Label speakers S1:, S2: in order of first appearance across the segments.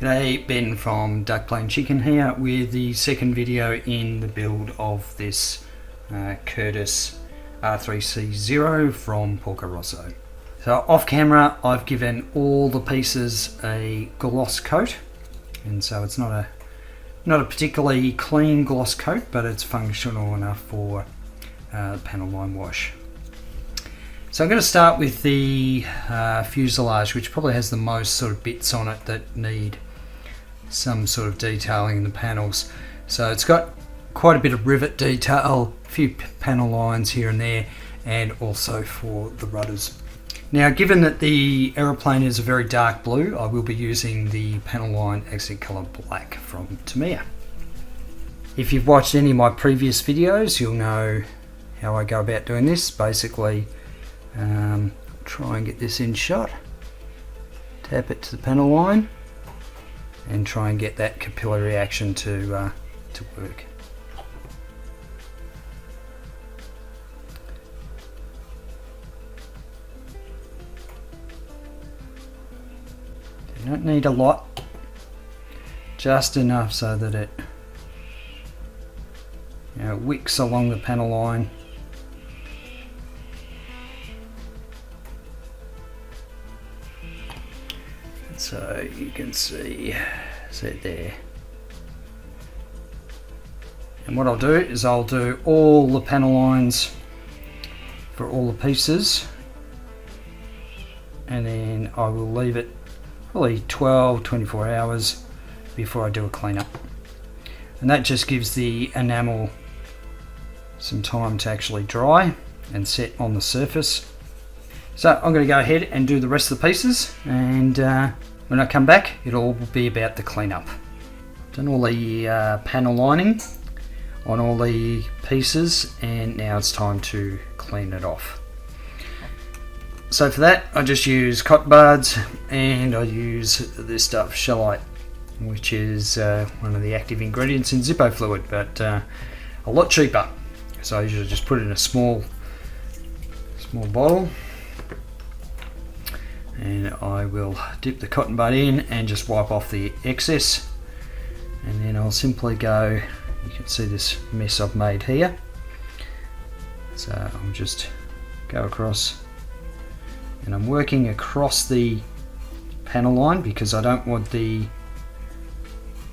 S1: G'day, Ben from Duck Plain Chicken here with the second video in the build of this Curtiss R3C-0 from Porco Rosso. So off camera I've given all the pieces a gloss coat, and so it's not a particularly clean gloss coat, but it's functional enough for panel line wash. So I'm going to start with the fuselage, which probably has the most sort of bits on it that need some sort of detailing in the panels. So it's got quite a bit of rivet detail, a few panel lines here and there, and also for the rudders. Now, given that the aeroplane is a very dark blue, I will be using the panel line accent colour black from Tamiya. If you've watched any of my previous videos, you'll know how I go about doing this. Basically, try and get this in shot, tap it to the panel line, and try and get that capillary action to work. You don't need a lot, just enough so that it wicks along the panel line. So you can see it there. And what I'll do is I'll do all the panel lines for all the pieces, and then I will leave it probably 12-24 hours before I do a cleanup. And that just gives the enamel some time to actually dry and set on the surface. So I'm going to go ahead and do the rest of the pieces, and when I come back, it'll all be about the cleanup. Done all the panel lining on all the pieces, and now it's time to clean it off. So for that, I just use cotton buds, and I use this stuff, shellite, which is one of the active ingredients in Zippo fluid, but a lot cheaper. So I usually just put it in a small bottle, and I will dip the cotton bud in and just wipe off the excess, and then I'll simply go, you can see this mess I've made here, so I'll just go across, and I'm working across the panel line because I don't want the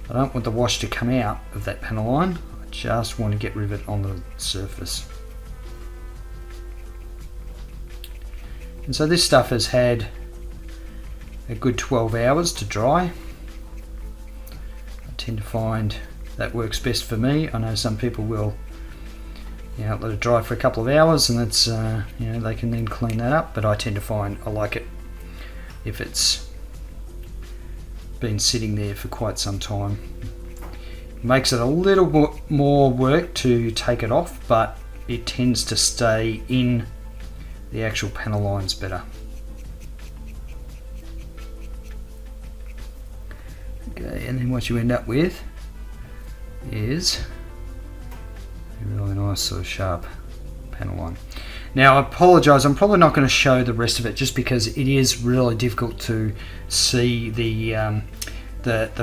S1: wash to come out of that panel line. I just want to get rivet on the surface. And so this stuff has had a good 12 hours to dry. I tend to find that works best for me. I know some people will let it dry for a couple of hours, and that's they can then clean that up, but I tend to find I like it if it's been sitting there for quite some time. It makes it a little more work to take it off, but it tends to stay in the actual panel lines better. Okay, and then what you end up with is a really nice sort of sharp panel line. Now I apologise, I'm probably not going to show the rest of it just because it is really difficult to see the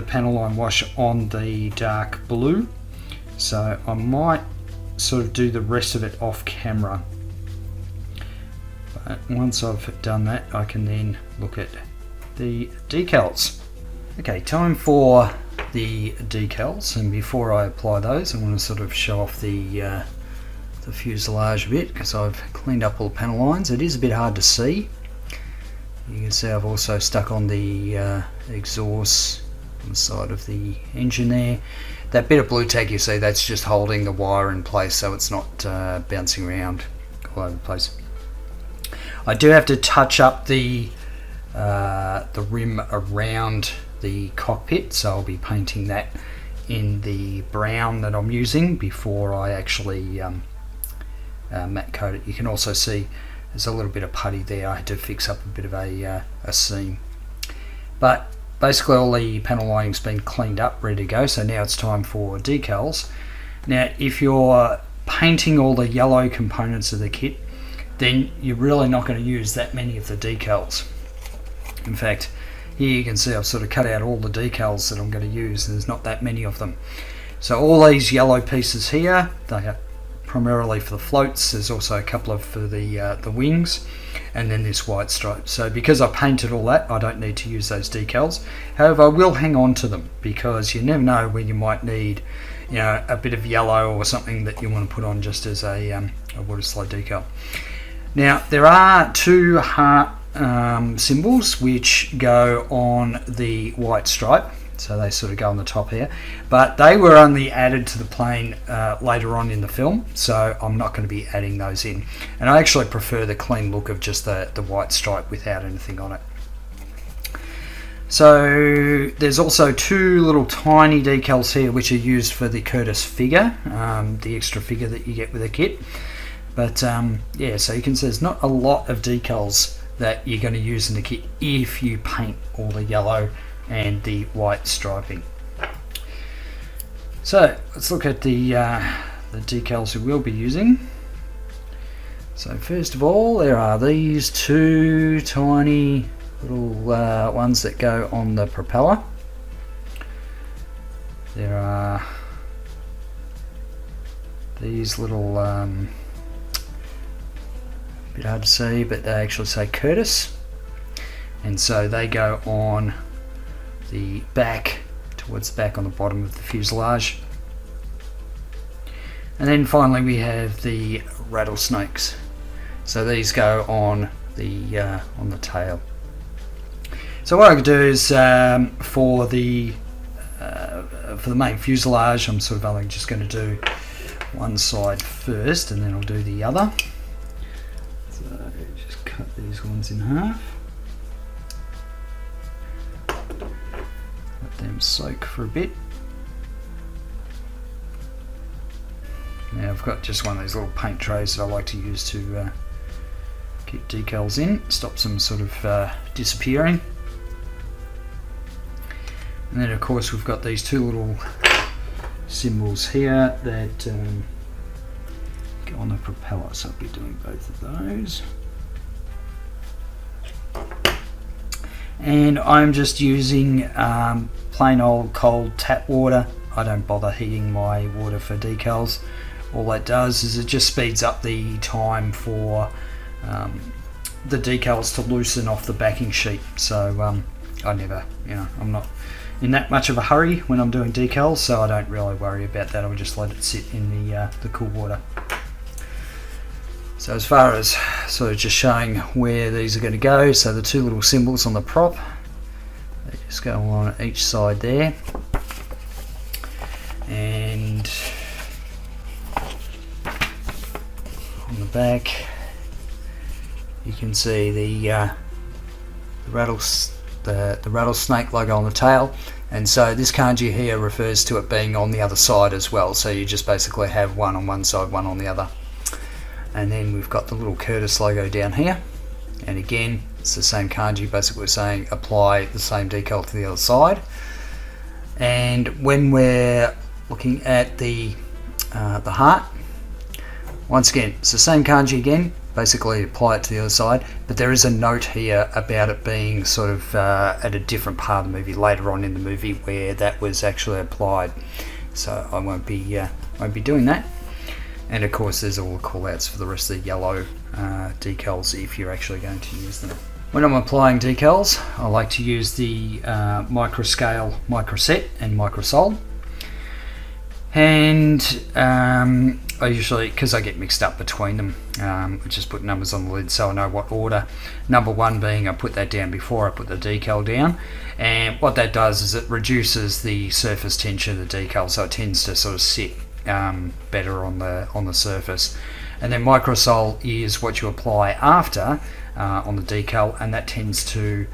S1: panel line wash on the dark blue, so I might sort of do the rest of it off camera. But once I've done that, I can then look at the decals. Okay, time for the decals, and before I apply those, I want to sort of show off the fuselage a bit because I've cleaned up all the panel lines. It is a bit hard to see. You can see I've also stuck on the exhaust on the side of the engine there. That bit of blue tack you see, that's just holding the wire in place so it's not bouncing around all over the place. I do have to touch up the rim around the cockpit, so I'll be painting that in the brown that I'm using before I actually matte coat it. You can also see there's a little bit of putty there. I had to fix up a bit of a seam, but basically all the panel lining's been cleaned up, ready to go. So now it's time for decals. Now if you're painting all the yellow components of the kit, then you're really not going to use that many of the decals. In fact, here you can see I've sort of cut out all the decals that I'm going to use, and there's not that many of them. So all these yellow pieces here, they are primarily for the floats. There's also a couple of for the wings, and then this white stripe. So because I painted all that, I don't need to use those decals. However, I will hang on to them because you never know when you might need, you know, a bit of yellow or something that you want to put on just as a water slide decal. Now there are two heart symbols which go on the white stripe, so they sort of go on the top here, but they were only added to the plane later on in the film, so I'm not going to be adding those in, and I actually prefer the clean look of just the white stripe without anything on it. So there's also two little tiny decals here which are used for the Curtiss figure, the extra figure that you get with a kit. But yeah, so you can see there's not a lot of decals that you're going to use in the kit if you paint all the yellow and the white striping. So let's look at the decals we will be using. So first of all, there are these two tiny little ones that go on the propeller. There are these little bit hard to see, but they actually say Curtiss, and so they go on the back, towards the back on the bottom of the fuselage. And then finally we have the rattlesnakes, so these go on the tail. So what I could do is for the main fuselage, I'm sort of only just going to do one side first, and then I'll do the other. So just cut these ones in half. Let them soak for a bit. Now I've got just one of these little paint trays that I like to use to keep decals in, stops them sort of disappearing. And then of course we've got these two little symbols here that go on the propeller, so I'll be doing both of those. And I'm just using plain old cold tap water. I don't bother heating my water for decals. All that does is it just speeds up the time for the decals to loosen off the backing sheet. So I never, I'm not in that much of a hurry when I'm doing decals, so I don't really worry about that. I'll just let it sit in the cool water. So as far as sort of just showing where these are going to go, so the two little symbols on the prop, they just go on each side there, and on the back you can see the rattlesnake logo on the tail, and so this kanji here refers to it being on the other side as well, so you just basically have one on one side, one on the other. And then we've got the little Curtiss logo down here, and again it's the same kanji, basically we're saying apply the same decal to the other side. And when we're looking at the heart, once again it's the same kanji again, basically apply it to the other side, but there is a note here about it being sort of at a different part of the movie later on in the movie where that was actually applied, so I won't be doing that. And of course there's all the callouts for the rest of the yellow decals if you're actually going to use them. When I'm applying decals, I like to use the microscale, microset and microsol, and I usually, because I get mixed up between them, I just put numbers on the lid so I know what order. Number one being I put that down before I put the decal down, and what that does is it reduces the surface tension of the decal, so it tends to sort of sit better on the surface. And then microsol is what you apply after on the decal, and that tends to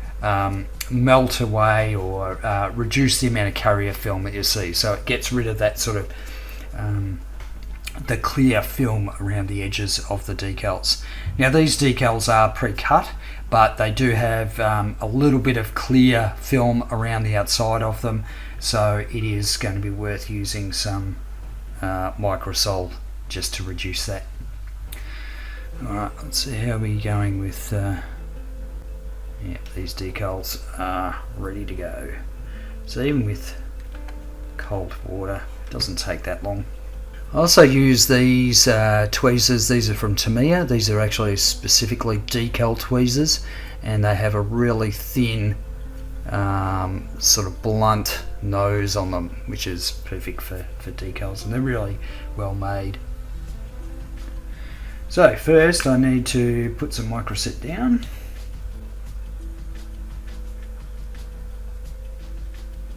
S1: melt away or reduce the amount of carrier film that you see, so it gets rid of that sort of the clear film around the edges of the decals. Now these decals are pre-cut, but they do have a little bit of clear film around the outside of them, so it is going to be worth using some microsol just to reduce that. Alright, let's see how we're going with Yeah, these decals are ready to go. So even with cold water, it doesn't take that long. I also use these tweezers. These are from Tamiya. These are actually specifically decal tweezers, and they have a really thin sort of blunt nose on them, which is perfect for decals, and they're really well made. So first I need to put some microset down.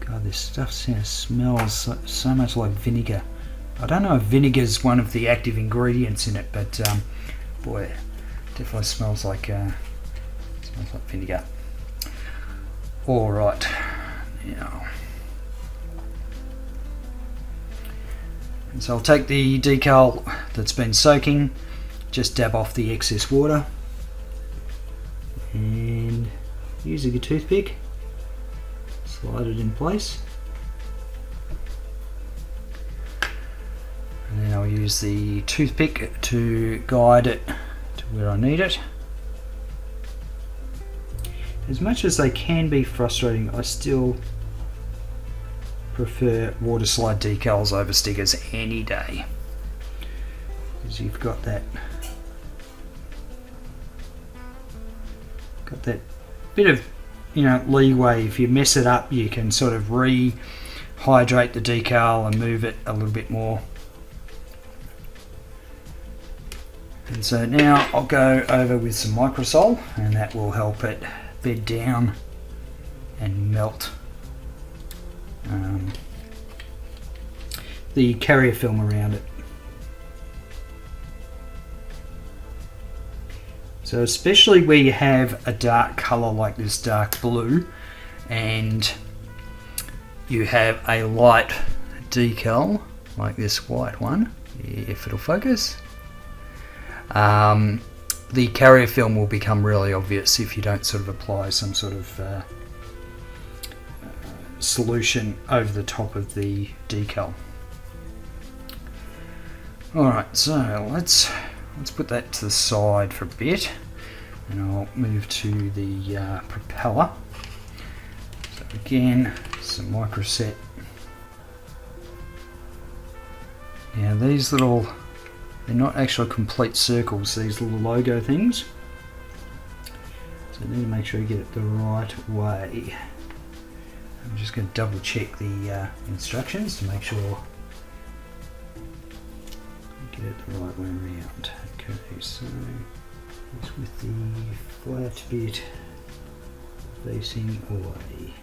S1: God, this stuff smells so much like vinegar. I don't know if vinegar is one of the active ingredients in it, but boy, it definitely smells like vinegar. All right, now, and so I'll take the decal that's been soaking, just dab off the excess water, and using a toothpick, slide it in place. And then I'll use the toothpick to guide it to where I need it. As much as they can be frustrating, I still prefer water slide decals over stickers any day, because you've got that bit of leeway. If you mess it up, you can sort of rehydrate the decal and move it a little bit more. And so now I'll go over with some microsol, and that will help it bed down and melt the carrier film around it. So especially where you have a dark colour like this dark blue, and you have a light decal like this white one, if it'll focus, the carrier film will become really obvious if you don't sort of apply some sort of solution over the top of the decal. Alright, so let's put that to the side for a bit, and I'll move to the propeller. So again, some microset. Now these little, they're not actually complete circles, these little logo things. So you need to make sure you get it the right way. I'm just going to double check the instructions to make sure you get it the right way around. Okay, so it's with the flat bit facing away.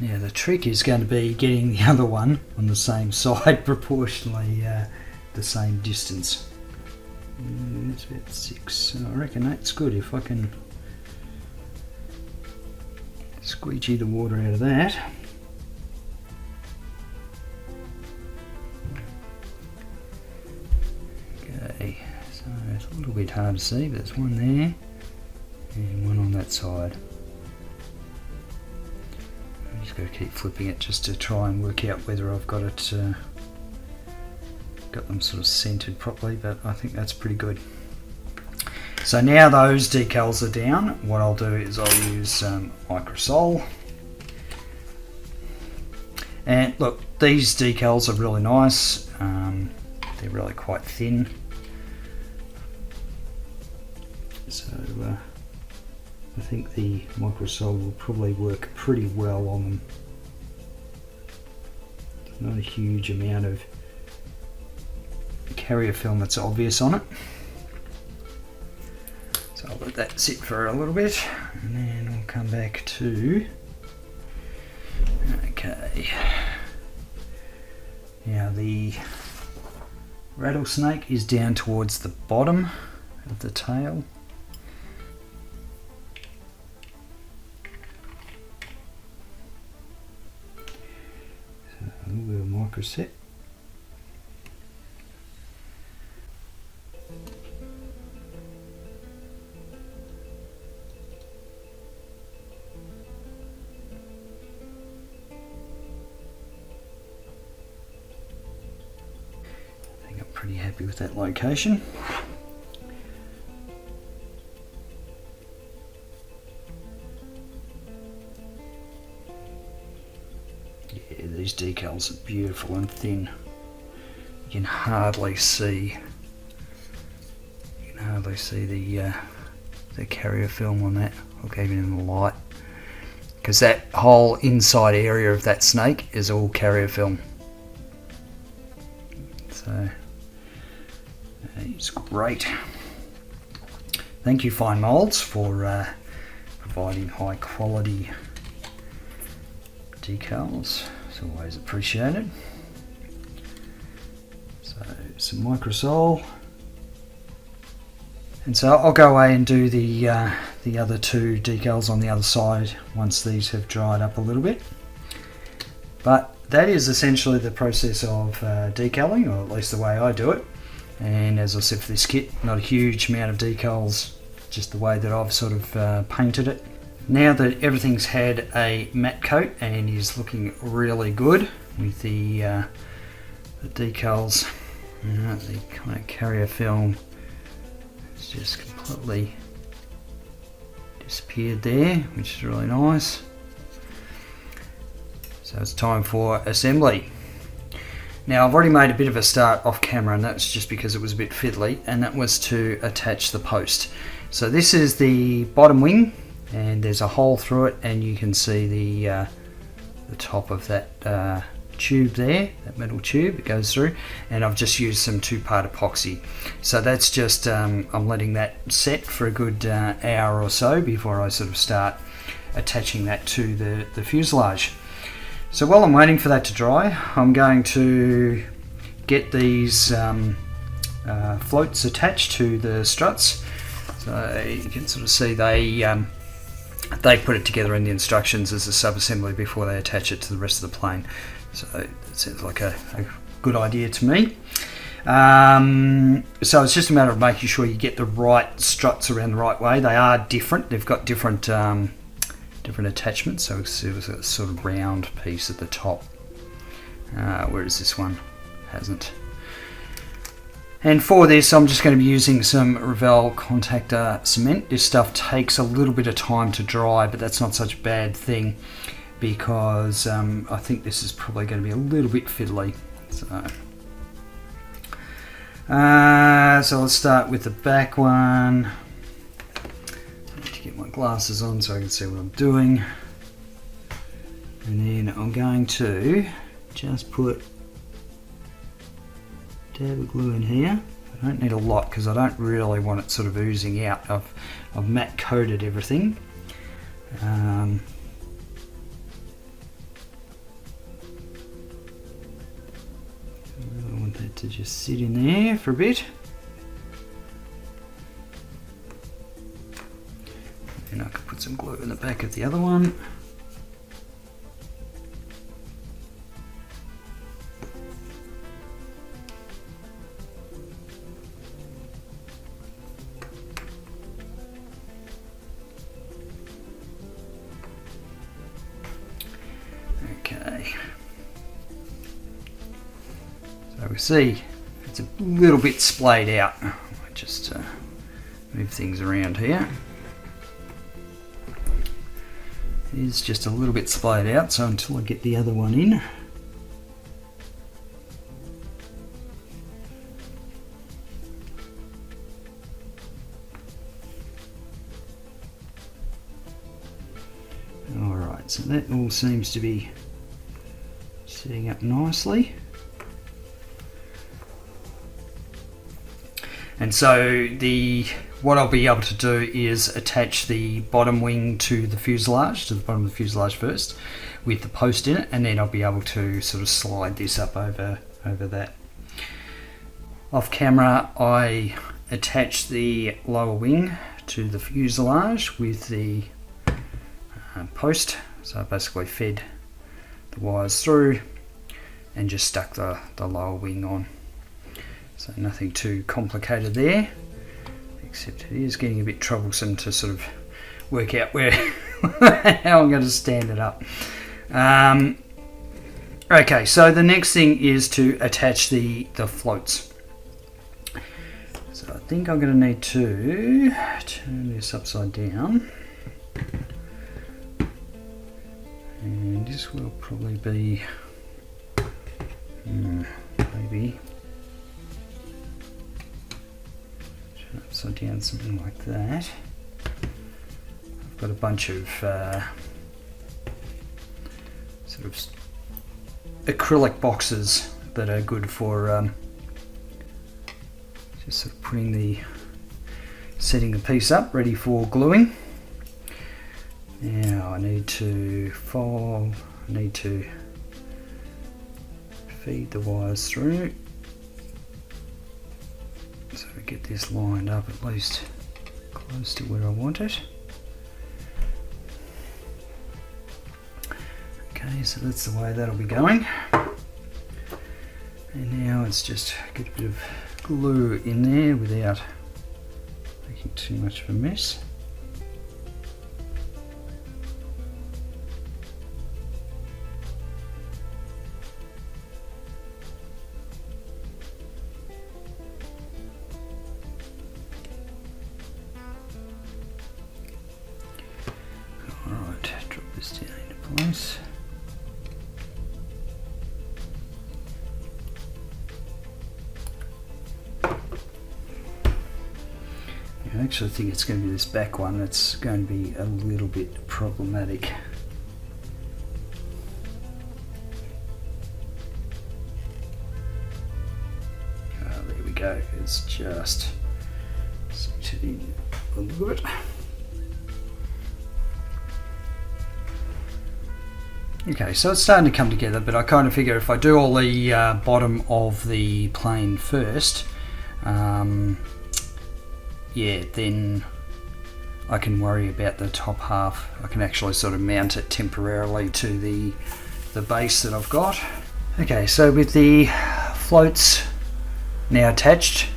S1: Now the trick is going to be getting the other one on the same side proportionally the same distance. It's about 6, so I reckon that's good if I can squeegee the water out of that. Okay, so it's a little bit hard to see, but there's one there and one on that side. Just got to keep flipping it just to try and work out whether I've got it, got them sort of centered properly, but I think that's pretty good. So now those decals are down, what I'll do is I'll use microsol. And look, these decals are really nice, they're really quite thin. So I think the microsol will probably work pretty well on them. There's not a huge amount of carrier film that's obvious on it. So I'll let that sit for a little bit, and then we'll come back to, okay. Now the rattlesnake is down towards the bottom of the tail. A little bit of microset. happy with that location. Yeah, these decals are beautiful and thin. You can hardly see the carrier film on that, or even in the light, because that whole inside area of that snake is all carrier film. So it's great. Thank you, FineMolds, for providing high quality decals. It's always appreciated. So some microsol. And so I'll go away and do the other two decals on the other side once these have dried up a little bit. But that is essentially the process of decaling, or at least the way I do it. And as I said, for this kit, not a huge amount of decals, just the way that I've sort of painted it. Now that everything's had a matte coat and is looking really good with the decals, the kind of carrier film just completely disappeared there, which is really nice. So it's time for assembly. Now I've already made a bit of a start off camera, and that's just because it was a bit fiddly, and that was to attach the post. So this is the bottom wing, and there's a hole through it, and you can see the top of that tube there, that metal tube it goes through, and I've just used some 2-part epoxy. So that's just I'm letting that set for a good hour or so before I sort of start attaching that to the fuselage. So while I'm waiting for that to dry, I'm going to get these floats attached to the struts. So you can sort of see they put it together in the instructions as a sub-assembly before they attach it to the rest of the plane. So it sounds like a good idea to me. So it's just a matter of making sure you get the right struts around the right way. They are different. They've got different attachments. So it's a sort of round piece at the top, whereas this one hasn't. And for this, I'm just going to be using some Revell contactor cement. This stuff takes a little bit of time to dry, but that's not such a bad thing, because I think this is probably going to be a little bit fiddly. So let's start with the back one. I need to get my glasses on so I can see what I'm doing. And then I'm going to just put a dab of glue in here. I don't need a lot because I don't really want it sort of oozing out. I've matte coated everything. I want that to just sit in there for a bit. Then I can put some glue in the back of the other one. Okay. So we see it's a little bit splayed out. I might just move things around here. It is just a little bit splayed out, so until I get the other one in. Alright, so that all seems to be setting up nicely. And so what I'll be able to do is attach the bottom wing to the fuselage, to the bottom of the fuselage first, with the post in it, and then I'll be able to sort of slide this up over that. Off camera, I attached the lower wing to the fuselage with the post. So I basically fed the wires through and just stuck the lower wing on. So nothing too complicated there, except it is getting a bit troublesome to sort of work out where how I'm going to stand it up. Okay, so the next thing is to attach the floats. So I think I'm going to need to turn this upside down, and this will probably be maybe turn it upside down, something like that. I've got a bunch of sort of acrylic boxes that are good for just sort of setting the piece up ready for gluing. Now I need to feed the wires through so we get this lined up at least close to where I want it. Okay, so that's the way that'll be going. And now it's just get a bit of glue in there without making too much of a mess. Alright, drop this down into place. I actually think it's going to be this back one that's going to be a little bit problematic. There we go, it's just centered in a little bit. Okay, so it's starting to come together, but I kind of figure if I do all the bottom of the plane first, yeah, then I can worry about the top half. I can actually sort of mount it temporarily to the base that I've got. Okay, so with the floats now attached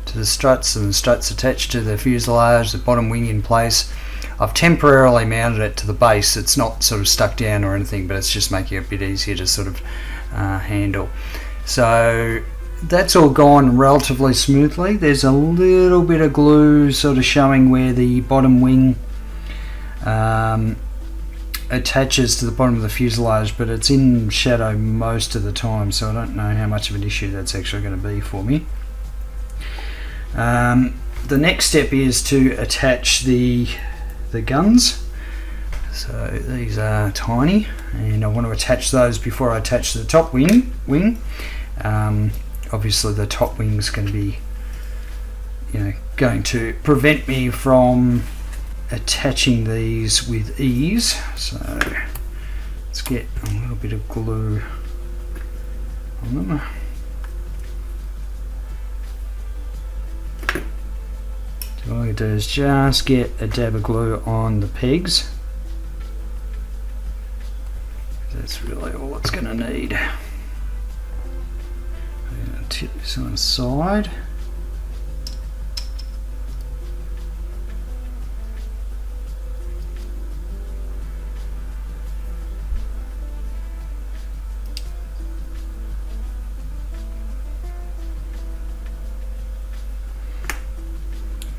S1: to the struts and the struts attached to the fuselage, the bottom wing in place, I've temporarily mounted it to the base. It's not sort of stuck down or anything, but it's just making it a bit easier to sort of handle. So that's all gone relatively smoothly. There's a little bit of glue sort of showing where the bottom wing attaches to the bottom of the fuselage, but it's in shadow most of the time, so I don't know how much of an issue that's actually going to be for me. The next step is to attach the guns. So these are tiny, and I want to attach those before I attach the top wing. Obviously the top wing's going to be, going to prevent me from attaching these with ease. So let's get a little bit of glue on them. So all I do is just get a dab of glue on the pegs. That's really all it's going to need. I'm going to tip this on the side.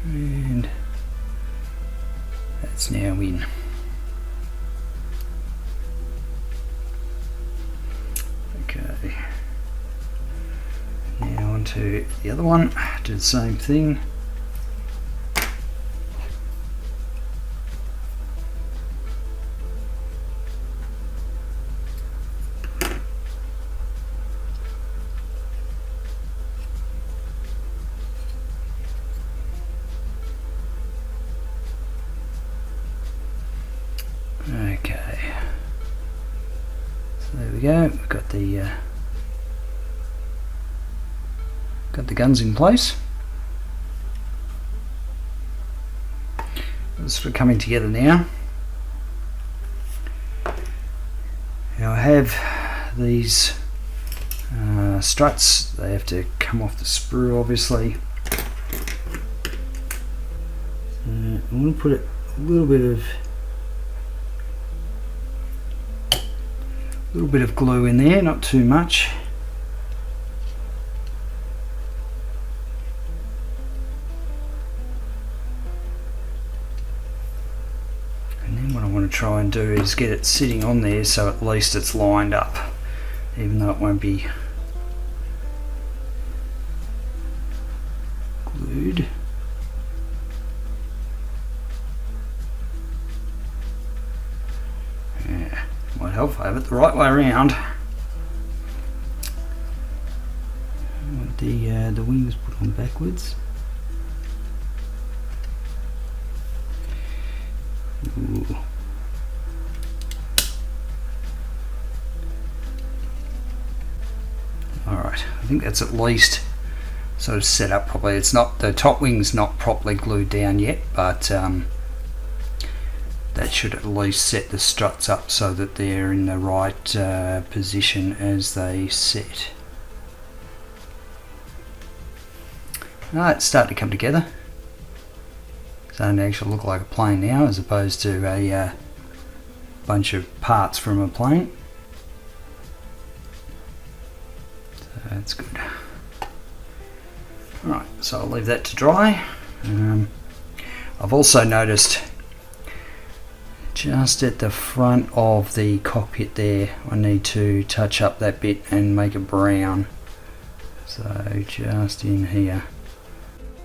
S1: And that's now in. Okay, now onto the other one, do the same thing. Okay, so there we go. We've got the guns in place. It's sort of coming together now. Now I have these struts. They have to come off the sprue, obviously. I'm going to put a little bit of glue in there, not too much. want to try and do is get it sitting on there so at least it's lined up, even though it won't be glued. Yeah, might help if I have it the right way around. The wings put on backwards. Ooh. Alright, I think that's at least sort of set up properly. It's not, the top wing's not properly glued down yet, but that should at least set the struts up so that they're in the right position as they set. It's starting to come together. It's starting to actually look like a plane now, as opposed to a bunch of parts from a plane. So that's good. Alright, so I'll leave that to dry. I've also noticed just at the front of the cockpit there, I need to touch up that bit and make it brown. So just in here.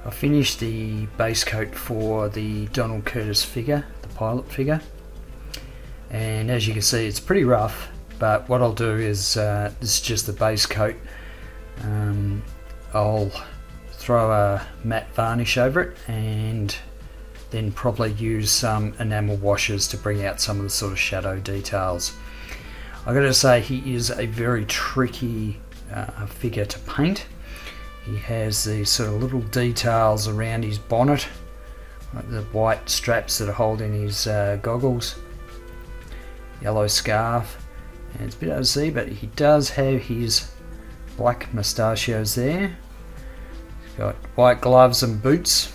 S1: I finished the base coat for the Donald Curtiss figure, the pilot figure, and as you can see it's pretty rough, but what I'll do is, this is just the base coat, I'll throw a matte varnish over it and then probably use some enamel washes to bring out some of the sort of shadow details. I've got to say, he is a very tricky figure to paint. He has these sort of little details around his bonnet, like the white straps that are holding his goggles, yellow scarf, and it's a bit hard to see, but he does have his black mustachios there. He's got white gloves and boots,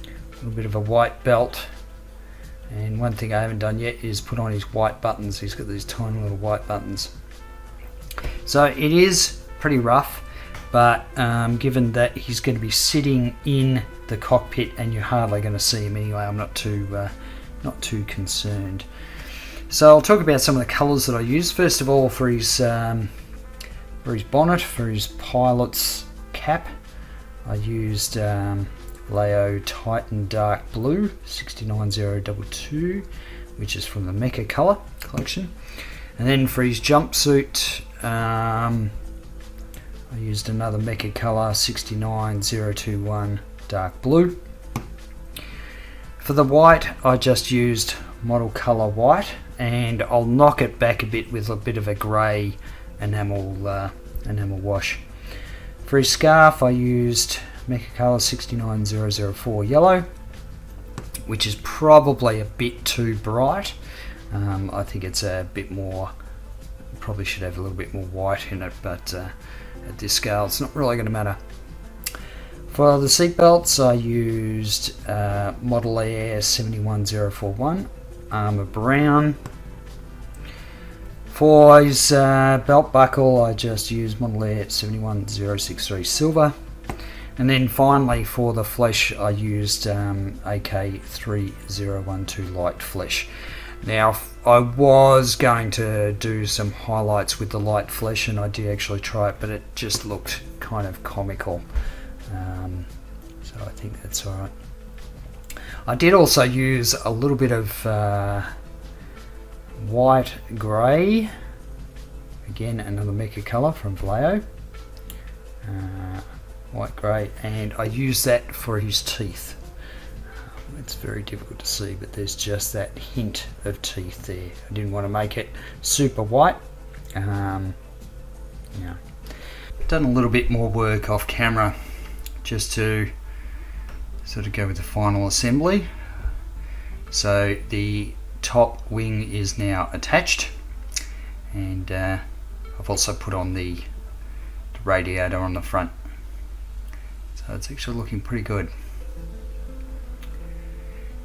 S1: a little bit of a white belt, and one thing I haven't done yet is put on his white buttons. He's got these tiny little white buttons. So it is pretty rough. But given that he's going to be sitting in the cockpit and you're hardly going to see him anyway, I'm not too concerned. So I'll talk about some of the colours that I used. First of all, for his bonnet, for his pilot's cap, I used Leo Titan Dark Blue 69022, which is from the Mecha Colour collection. And then for his jumpsuit, I used another Mecha Colour 69021 Dark Blue. For the white, I just used Model Colour White, and I'll knock it back a bit with a bit of a grey enamel wash. For his scarf, I used Mecha Colour 69004 Yellow, which is probably a bit too bright. I think it's a bit more, probably should have a little bit more white in it, but at this scale it's not really going to matter. For the seat belts, I used Model Air 71041 Armour Brown. For his belt buckle, I just used Model Air 71063 Silver. And then finally for the flesh, I used AK3012 Light Flesh. Now, I was going to do some highlights with the light flesh, and I did actually try it, but it just looked kind of comical. So I think that's alright. I did also use a little bit of white grey, again another Mecha colour from Vallejo, white grey, and I used that for his teeth. It's very difficult to see, but there's just that hint of teeth there. I didn't want to make it super white. Yeah. Done a little bit more work off camera just to sort of go with the final assembly. So the top wing is now attached, and I've also put on the radiator on the front. So it's actually looking pretty good.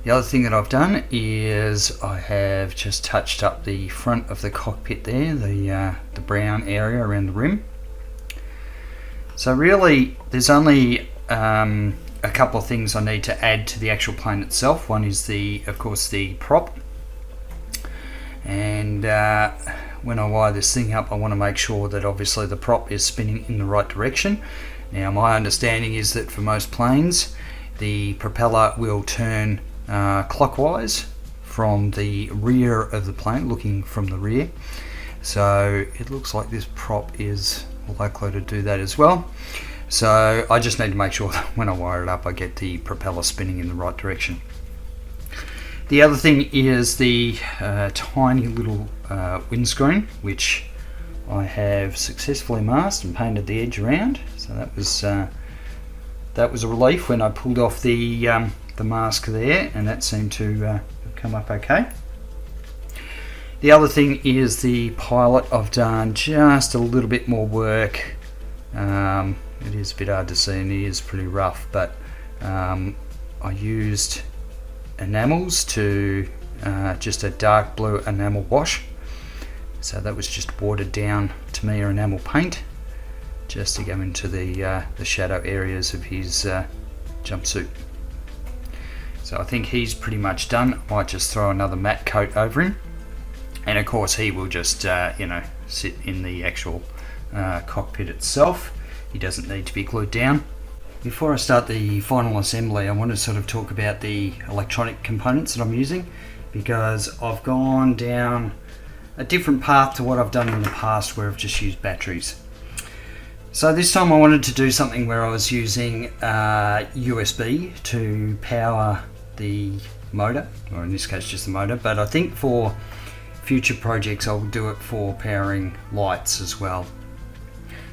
S1: The other thing that I've done is I have just touched up the front of the cockpit there, the brown area around the rim. So really there's only a couple of things I need to add to the actual plane itself. One is of course the prop, And when I wire this thing up, I want to make sure that obviously the prop is spinning in the right direction. Now my understanding is that for most planes the propeller will turn clockwise from the rear of the plane, looking from the rear. So it looks like this prop is likely to do that as well. So I just need to make sure that when I wire it up I get the propeller spinning in the right direction. The other thing is the tiny little windscreen, which I have successfully masked and painted the edge around. So that was a relief when I pulled off the mask there, and that seemed to come up okay. The other thing is the pilot. I've done just a little bit more work. It is a bit hard to see and it is pretty rough, but I used enamels to just a dark blue enamel wash. So that was just watered down Tamiya enamel paint just to go into the shadow areas of his jumpsuit. So I think he's pretty much done. I might just throw another matte coat over him, and of course he will just sit in the actual cockpit itself. He doesn't need to be glued down. Before I start the final assembly, I want to sort of talk about the electronic components that I'm using, because I've gone down a different path to what I've done in the past where I've just used batteries. So this time I wanted to do something where I was using USB to power the motor, or in this case just the motor, but I think for future projects I'll do it for powering lights as well.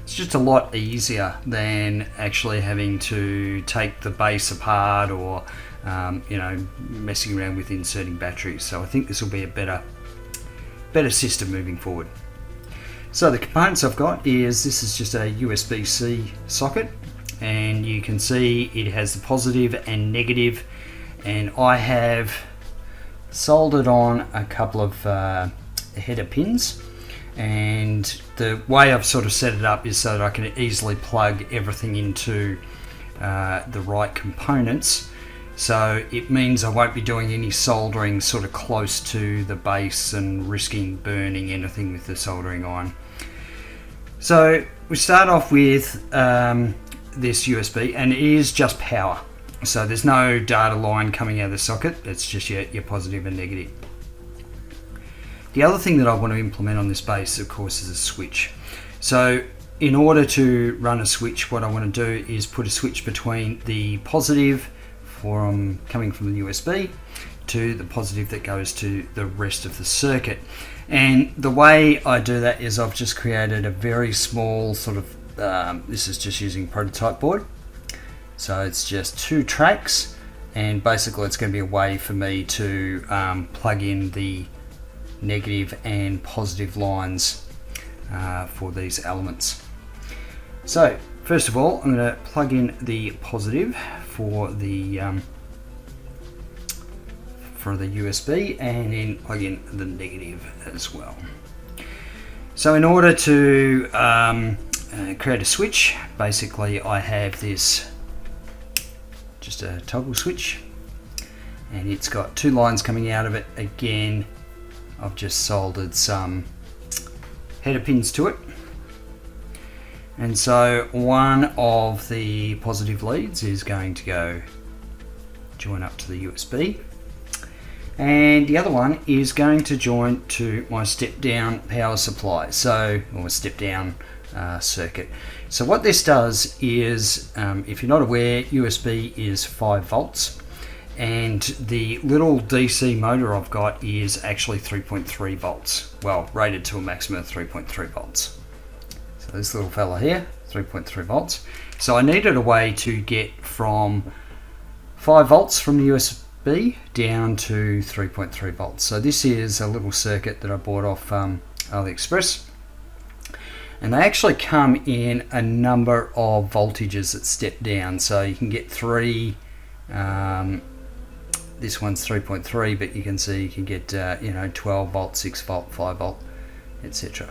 S1: It's just a lot easier than actually having to take the base apart or messing around with inserting batteries. So I think this will be a better system moving forward. So the components I've got is, this is just a USB-C socket, and you can see it has the positive and negative, and I have soldered on a couple of header pins. And the way I've sort of set it up is so that I can easily plug everything into the right components. So it means I won't be doing any soldering sort of close to the base and risking burning anything with the soldering iron. So we start off with this USB, and it is just power. So there's no data line coming out of the socket, it's just your positive and negative. The other thing that I want to implement on this base, of course, is a switch. So in order to run a switch, what I want to do is put a switch between the positive coming from the USB to the positive that goes to the rest of the circuit. And the way I do that is I've just created a very small sort of, this is just using prototype board. So it's just 2 tracks, and basically it's going to be a way for me to plug in the negative and positive lines for these elements. So first of all, I'm going to plug in the positive for the USB, and then plug in the negative as well. So in order to create a switch, basically I have this, just a toggle switch, and it's got 2 lines coming out of it. Again, I've just soldered some header pins to it, and so one of the positive leads is going to join up to the USB, and the other one is going to join to my step down power supply, or step down circuit. So what this does is, if you're not aware, USB is 5 volts. And the little DC motor I've got is actually 3.3 volts. Well, rated to a maximum of 3.3 volts. So this little fella here, 3.3 volts. So I needed a way to get from 5 volts from the USB down to 3.3 volts. So this is a little circuit that I bought off AliExpress. And they actually come in a number of voltages that step down. So you can get 3, this one's 3.3, but you can see you can get 12 volt, 6 volt, 5 volt, etc.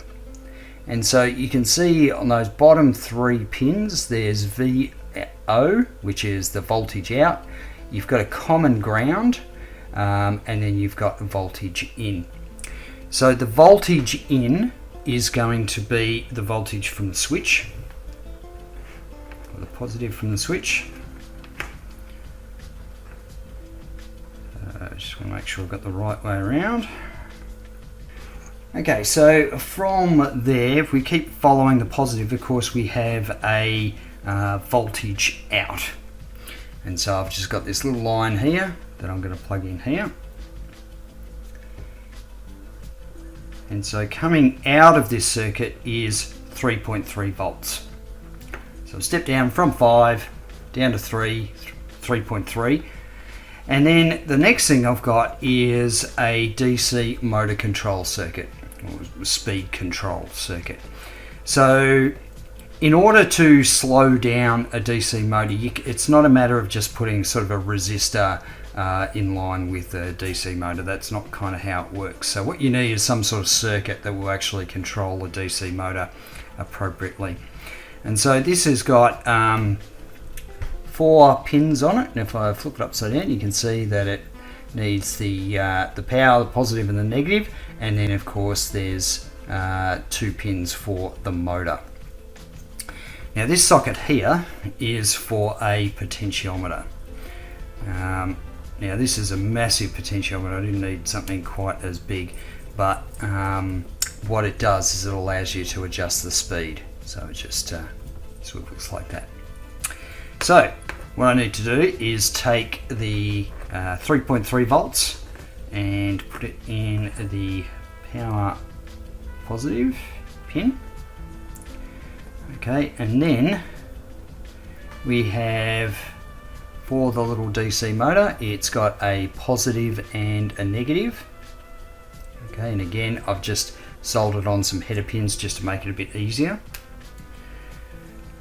S1: And so you can see on those bottom 3 pins there's VO, which is the voltage out. You've got a common ground, and then you've got voltage in. So the voltage in is going to be the voltage from the switch, or the positive from the switch. Just want to make sure I've got the right way around. Okay, so from there, if we keep following the positive, of course we have a voltage out. And so I've just got this little line here that I'm going to plug in here. And so coming out of this circuit is 3.3 volts. So I'll step down from 5 down to 3.3. And then the next thing I've got is a DC motor control circuit, or speed control circuit. So in order to slow down a DC motor, it's not a matter of just putting sort of a resistor in line with the DC motor. That's not kind of how it works. So what you need is some sort of circuit that will actually control the DC motor appropriately. And so this has got 4 pins on it, and if I flip it upside down, you can see that it needs the power, the positive and the negative, and then of course there's 2 pins for the motor. Now this socket here is for a potentiometer. Now this is a massive potentiometer. I didn't need something quite as big, but what it does is it allows you to adjust the speed. So it just sort of looks like that. So what I need to do is take the 3.3 volts and put it in the power positive pin. Okay, and then we have, for the little DC motor, it's got a positive and a negative. Okay, and again I've just soldered on some header pins just to make it a bit easier.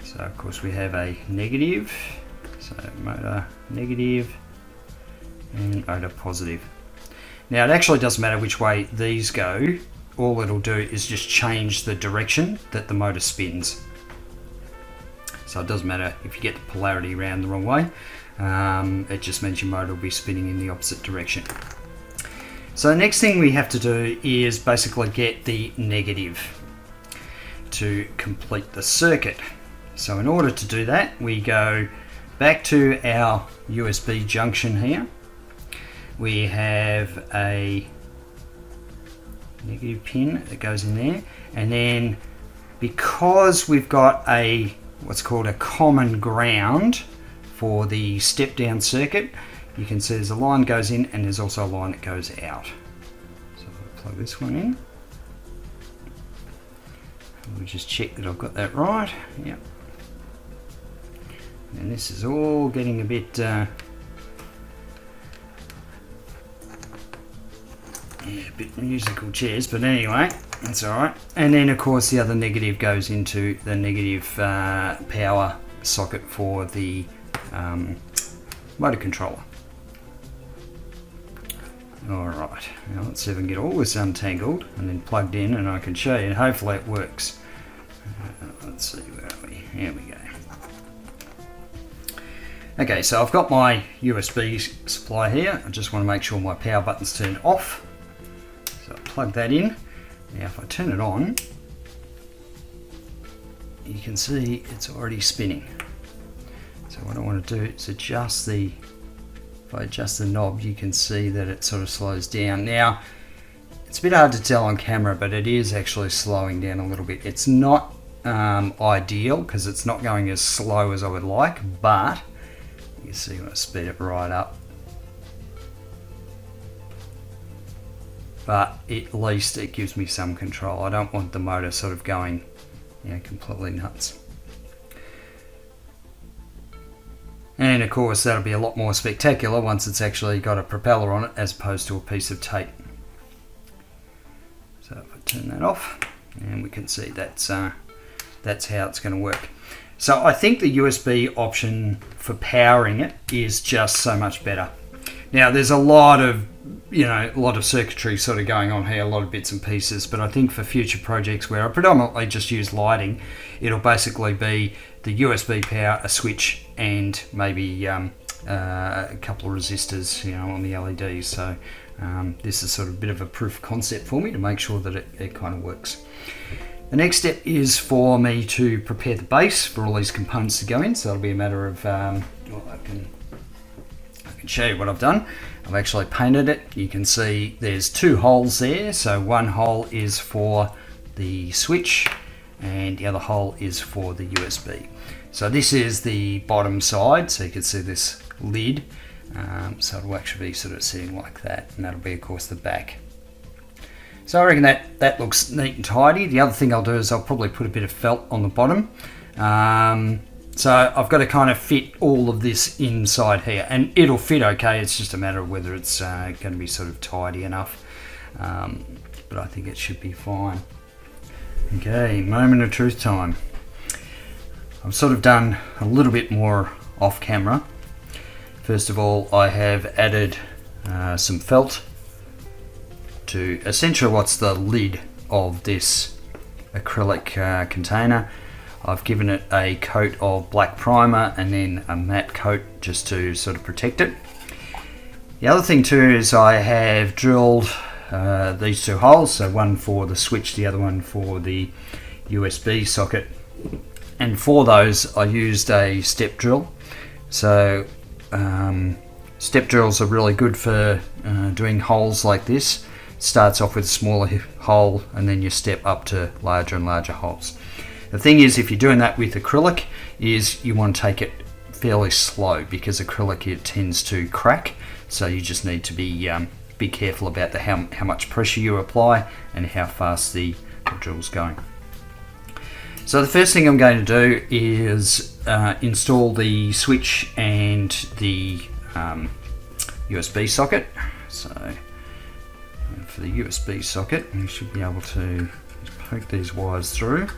S1: So of course we have a negative, so motor negative and motor positive. Now it actually doesn't matter which way these go, all it'll do is just change the direction that the motor spins. So it doesn't matter if you get the polarity around the wrong way, it just means your motor will be spinning in the opposite direction. So the next thing we have to do is basically get the negative to complete the circuit. So in order to do that, we go back to our USB junction here. We have a negative pin that goes in there, and then because we've got a what's called a common ground for the step down circuit, you can see there's a line goes in and there's also a line that goes out. So I'll plug this one in. We'll just check that I've got that right. Yep. And this is all getting a bit a bit musical chairs, but anyway, that's alright. And then of course the other negative goes into the negative power socket for the motor controller. Alright, now let's see if I can get all this untangled and then plugged in, and I can show you, and hopefully it works. Let's see, where are we? Here we go. Okay, so I've got my USB supply here. I just want to make sure my power button's turned off. So I'll plug that in. Now if I turn it on, you can see it's already spinning. So what I want to do is adjust the, if I adjust the knob, you can see that it sort of slows down. Now, it's a bit hard to tell on camera, but it is actually slowing down a little bit. It's not ideal because it's not going as slow as I would like, but you see when I speed it right up. But at least it gives me some control. I don't want the motor sort of going, you know, completely nuts. And of course that'll be a lot more spectacular once it's actually got a propeller on it as opposed to a piece of tape. So if I turn that off, and we can see that's how it's going to work. So I think the USB option for powering it is just so much better. Now there's a lot of circuitry sort of going on here, a lot of bits and pieces, but I think for future projects where I predominantly just use lighting, it'll basically be the USB power, a switch, and maybe a couple of resistors, you know, on the LEDs. So This is sort of a bit of a proof of concept for me to make sure that it kind of works. The next step is for me to prepare the base for all these components to go in. So it'll be a matter of, I can show you what I've done. I've actually painted it. You can see there's two holes there. So one hole is for the switch and the other hole is for the USB. So this is the bottom side. So you can see this lid. So it'll actually be sort of sitting like that, and that'll be of course the back. So I reckon that looks neat and tidy. The other thing I'll do is I'll probably put a bit of felt on the bottom. So I've got to kind of fit all of this inside here, and it'll fit okay. It's just a matter of whether it's going to be sort of tidy enough. But I think it should be fine. Okay, moment of truth time. I've sort of done a little bit more off camera. First of all, I have added some felt to essentially what's the lid of this acrylic container. I've given it a coat of black primer and then a matte coat just to sort of protect it. The other thing too is I have drilled these two holes, so one for the switch, the other one for the USB socket, and for those I used a step drill. So step drills are really good for doing holes like this. Starts off with a smaller hole and then you step up to larger and larger holes. The thing is, if you're doing that with acrylic, is you want to take it fairly slow, because acrylic, it tends to crack. So you just need to be careful about how much pressure you apply and how fast the drill's going. So the first thing I'm going to do is install the switch and the USB socket. So for the USB socket, you should be able to poke these wires through.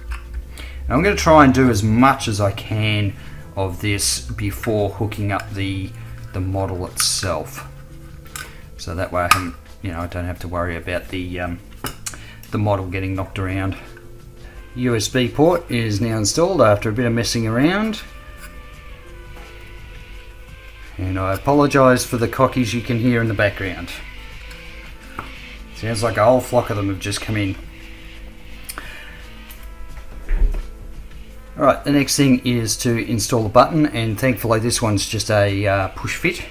S1: Now I'm going to try and do as much as I can of this before hooking up the model itself. So that way I don't have to worry about the model getting knocked around. USB port is now installed after a bit of messing around. And I apologise for the cockies you can hear in the background. Sounds like a whole flock of them have just come in. Alright, the next thing is to install the button, and thankfully this one's just a push fit.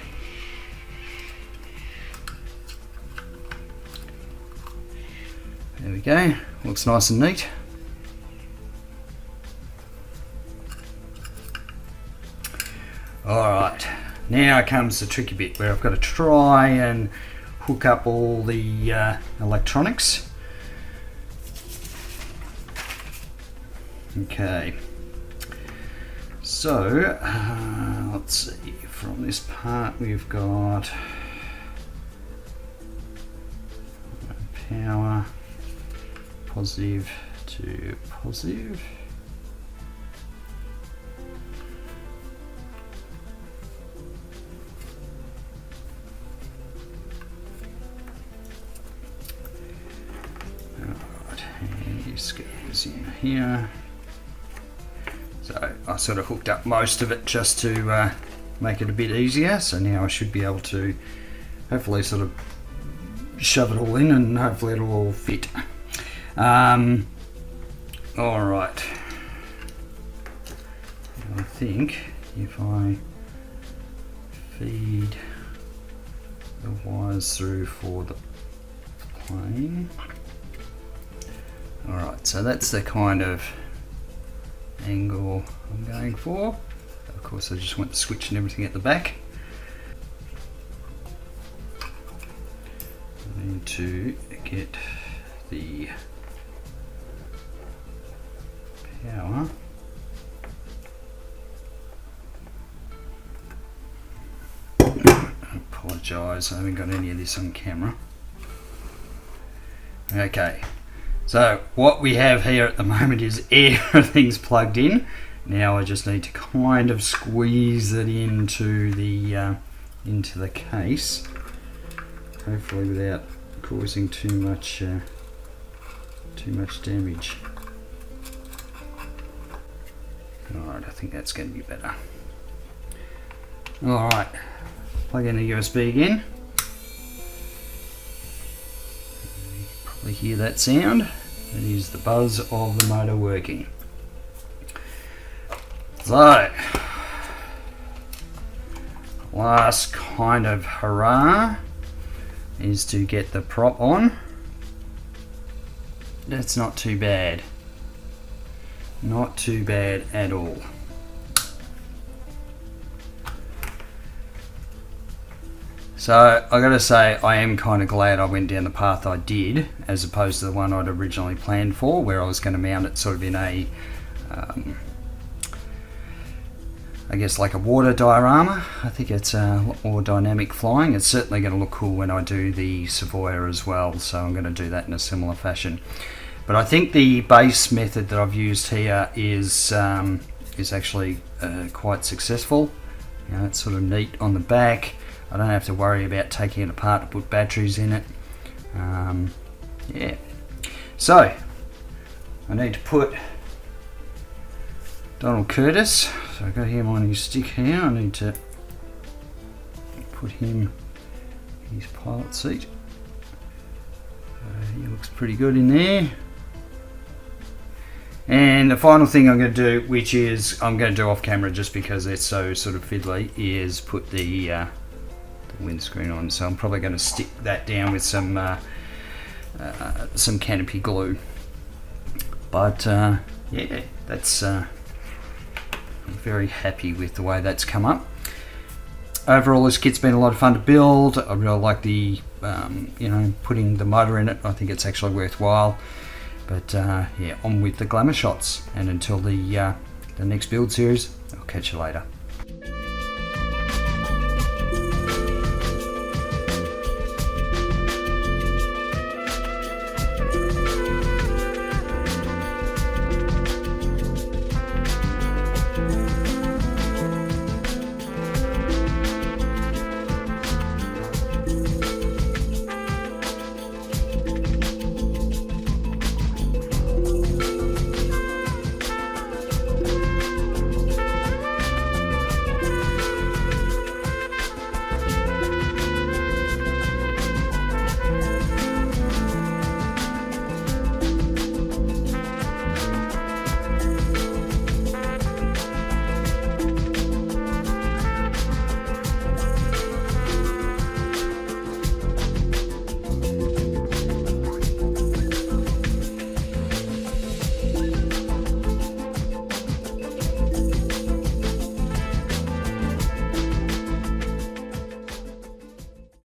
S1: There we go, looks nice and neat. Alright, now comes the tricky bit where I've got to try and hook up all the electronics. Okay, so let's see, from this part we've got power, positive to positive. This goes in here. So I sort of hooked up most of it just to make it a bit easier. So now I should be able to hopefully sort of shove it all in, and hopefully it'll all fit. Alright. I think if I feed the wires through for the plane. Alright, so that's the kind of angle I'm going for. Of course I just want the switch and everything at the back. I need to get the power. I apologise, I haven't got any of this on camera. Okay. So what we have here at the moment is everything's plugged in. Now I just need to kind of squeeze it into the case, hopefully without causing too much damage. Alright, I think that's going to be better. Alright, plug in the USB again. hear that sound? It is the buzz of the motor working. So, last kind of hurrah is to get the prop on. That's not too bad. Not too bad at all. So I gotta say, I am kind of glad I went down the path I did, as opposed to the one I'd originally planned for, where I was going to mount it sort of in a, I guess like a water diorama. I think it's a lot more dynamic flying. It's certainly going to look cool when I do the Savoia as well, so I'm going to do that in a similar fashion. But I think the base method that I've used here is actually quite successful. You know, it's sort of neat on the back. I don't have to worry about taking it apart to put batteries in it. Yeah. So, I need to put Donald Curtiss. So I've got him on his stick here. I need to put him in his pilot seat. He looks pretty good in there. And the final thing I'm going to do, which is I'm going to do off camera just because it's so sort of fiddly, is put the windscreen on. So I'm probably going to stick that down with some canopy glue. But yeah, that's I'm very happy with the way that's come up. Overall, this kit's been a lot of fun to build. I really like the you know, putting the motor in it. I think it's actually worthwhile. But yeah, on with the glamour shots, and until the next build series, I'll catch you later.